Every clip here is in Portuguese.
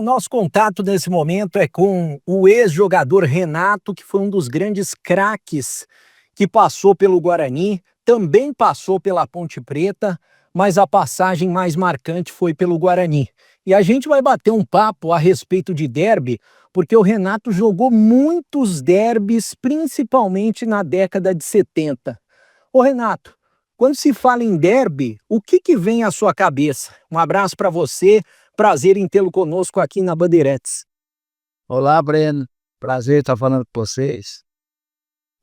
O nosso contato nesse momento é com o ex-jogador Renato, que foi um dos grandes craques que passou pelo Guarani, também passou pela Ponte Preta, mas a passagem mais marcante foi pelo Guarani. E a gente vai bater um papo a respeito de derby, porque o Renato jogou muitos derbys, principalmente na década de 70. Ô Renato, quando se fala em derby, o que vem à sua cabeça? Um abraço para você, prazer em tê-lo conosco aqui na Bandeirantes. Olá, Breno. Prazer estar falando com vocês.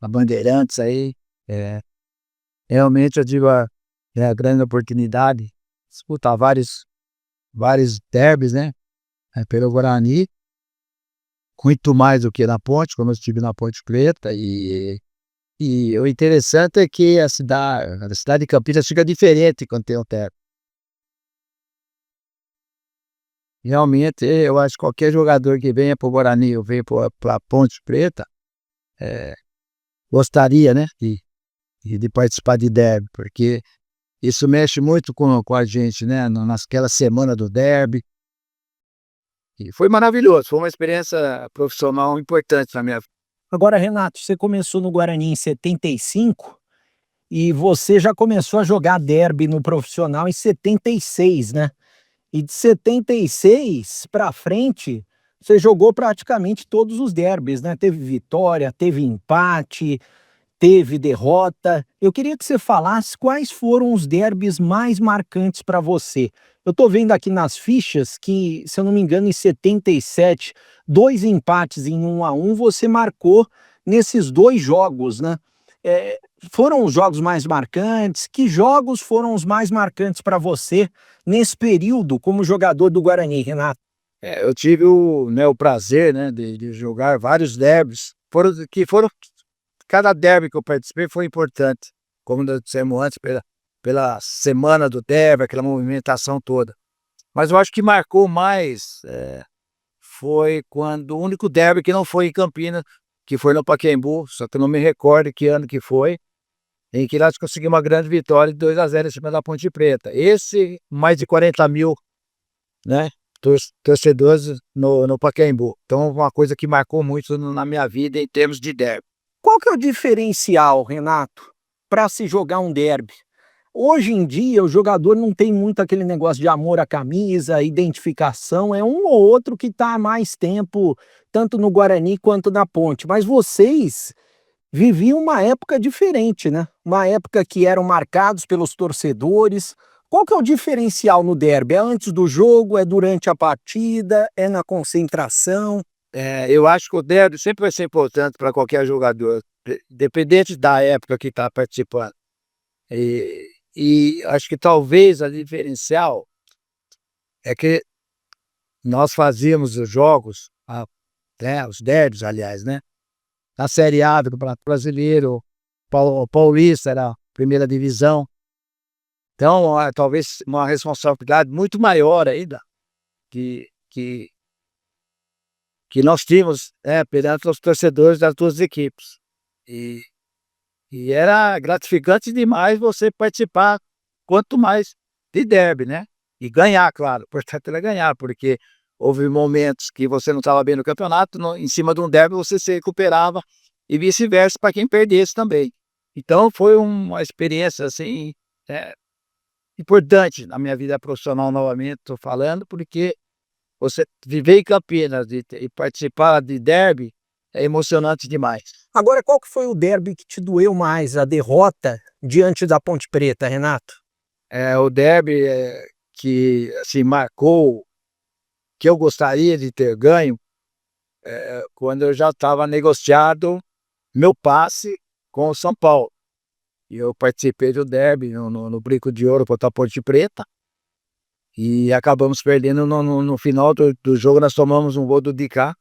A Bandeirantes aí. É, realmente eu tive a grande oportunidade de disputar vários derbys, né? Pelo Guarani. Muito mais do que na Ponte, quando eu estive na Ponte Preta. E o interessante é que a cidade de Campinas fica diferente quando tem um derby. Realmente, eu acho que qualquer jogador que venha para o Guarani ou venha para a Ponte Preta, gostaria, né, de participar de derby, porque isso mexe muito com a gente, né, naquela semana do derby. E foi maravilhoso, foi uma experiência profissional importante na minha vida. Agora, Renato, você começou no Guarani em 75 e você já começou a jogar derby no profissional em 76, né? E de 76 para frente, você jogou praticamente todos os derbys, né? Teve vitória, teve empate, teve derrota. Eu queria que você falasse quais foram os derbys mais marcantes para você. Eu estou vendo aqui nas fichas que, se eu não me engano, em 77, 2 empates em 1-1, você marcou nesses 2 jogos, né? É, foram os jogos mais marcantes? Que jogos foram os mais marcantes para você nesse período como jogador do Guarani, Renato? Eu tive o prazer, né, de jogar vários derbys, cada derby que eu participei foi importante, como nós dissemos antes, pela semana do derby, aquela movimentação toda. Mas eu acho que marcou mais foi quando o único derby que não foi em Campinas, que foi no Pacaembu, só que eu não me recordo que ano que foi, em que nós conseguimos uma grande vitória de 2-0 em cima da Ponte Preta. Esse, mais de 40 mil, né, torcedores no Pacaembu. Então, uma coisa que marcou muito na minha vida em termos de derby. Qual que é o diferencial, Renato, para se jogar um derby? Hoje em dia, o jogador não tem muito aquele negócio de amor à camisa, identificação, é um ou outro que está há mais tempo, tanto no Guarani quanto na Ponte. Mas vocês viviam uma época diferente, né? Uma época que eram marcados pelos torcedores. Qual que é o diferencial no derby? É antes do jogo, é durante a partida, é na concentração? Eu acho que o derby sempre vai ser importante para qualquer jogador, independente da época que está participando. E acho que talvez a diferencial é que nós fazíamos os jogos, os derbys, aliás, né? Na Série A do Campeonato Brasileiro, Paulista era a primeira divisão. Então, talvez uma responsabilidade muito maior ainda que, que, que nós tínhamos, perante os torcedores das duas equipes. E, e era gratificante demais você participar, quanto mais de derby, né? E ganhar, claro. O importante era ganhar, porque houve momentos que você não estava bem no campeonato, em cima de um derby você se recuperava e vice-versa para quem perdesse também. Então foi uma experiência assim importante na minha vida profissional, novamente estou falando, porque você viver em Campinas e participar de derby é emocionante demais. Agora, qual que foi o derby que te doeu mais, a derrota diante da Ponte Preta, Renato? O derby que assim, marcou, que eu gostaria de ter ganho, quando eu já estava negociado meu passe com o São Paulo. E eu participei do derby no Brinco de Ouro contra a Ponte Preta. E acabamos perdendo no final do jogo, nós tomamos um gol do Dicá.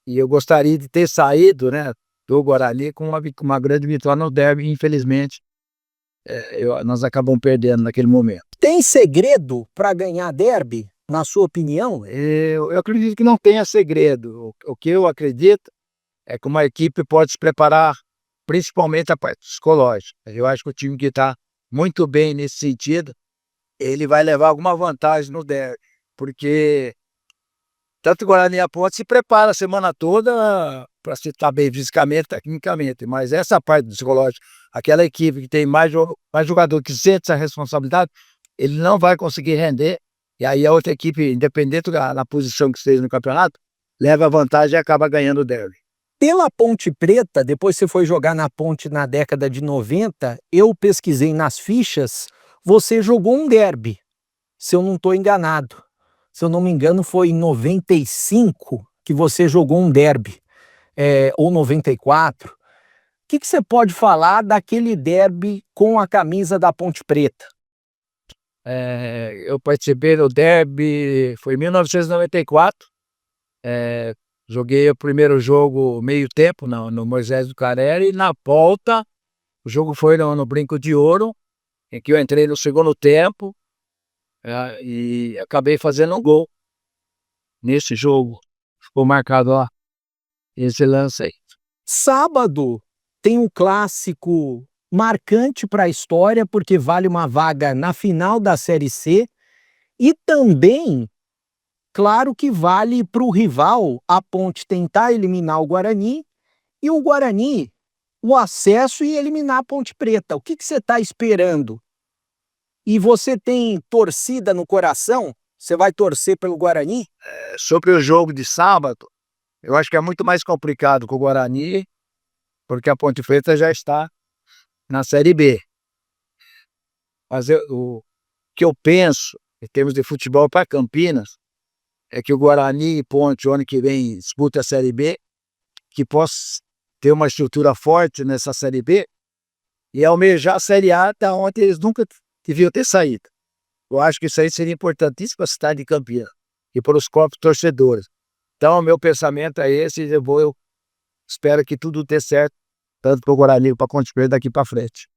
E eu gostaria de ter saído, né, do Guarani com uma grande vitória no derby. Infelizmente, nós acabamos perdendo naquele momento. Tem segredo para ganhar derby, na sua opinião? Eu acredito que não tenha segredo. O que eu acredito é que uma equipe pode se preparar, principalmente a parte psicológica. Eu acho que o time que está muito bem nesse sentido, ele vai levar alguma vantagem no derby. porque tanto o Guarani e a Ponte se prepara a semana toda para se estar bem fisicamente, tecnicamente, mas essa parte do psicológico, aquela equipe que tem mais jogador que sente essa responsabilidade, ele não vai conseguir render, e aí a outra equipe, independente da posição que esteja no campeonato, leva a vantagem e acaba ganhando o derby. Pela Ponte Preta, depois você foi jogar na Ponte na década de 90, eu pesquisei nas fichas, você jogou um derby, se eu não estou enganado. Se eu não me engano, foi em 95 que você jogou um derby, ou 94. O que você pode falar daquele derby com a camisa da Ponte Preta? Eu participei do derby, foi em 1994, joguei o primeiro jogo meio tempo no Moisés do Carelli, e na volta o jogo foi no Brinco de Ouro, em que eu entrei no segundo tempo, e acabei fazendo um gol nesse jogo. Ficou marcado lá, esse lance aí. Sábado tem um clássico marcante para a história, porque vale uma vaga na final da Série C, e também, claro que vale para o rival, a Ponte, tentar eliminar o Guarani, e o Guarani, o acesso e eliminar a Ponte Preta. O que você está esperando? E você tem torcida no coração? Você vai torcer pelo Guarani? Sobre o jogo de sábado, eu acho que é muito mais complicado com o Guarani, porque a Ponte Preta já está na Série B. Mas o que eu penso, em termos de futebol para Campinas, é que o Guarani e Ponte, o ano que vem, disputa a Série B, que possa ter uma estrutura forte nessa Série B e almejar a Série A, da onde eles nunca deviam ter saído. Eu acho que isso aí seria importantíssimo para a cidade de Campinas e para os próprios torcedores. Então, o meu pensamento é esse, eu espero que tudo dê certo, tanto para o Guarani como para a Ponte Preta daqui para frente.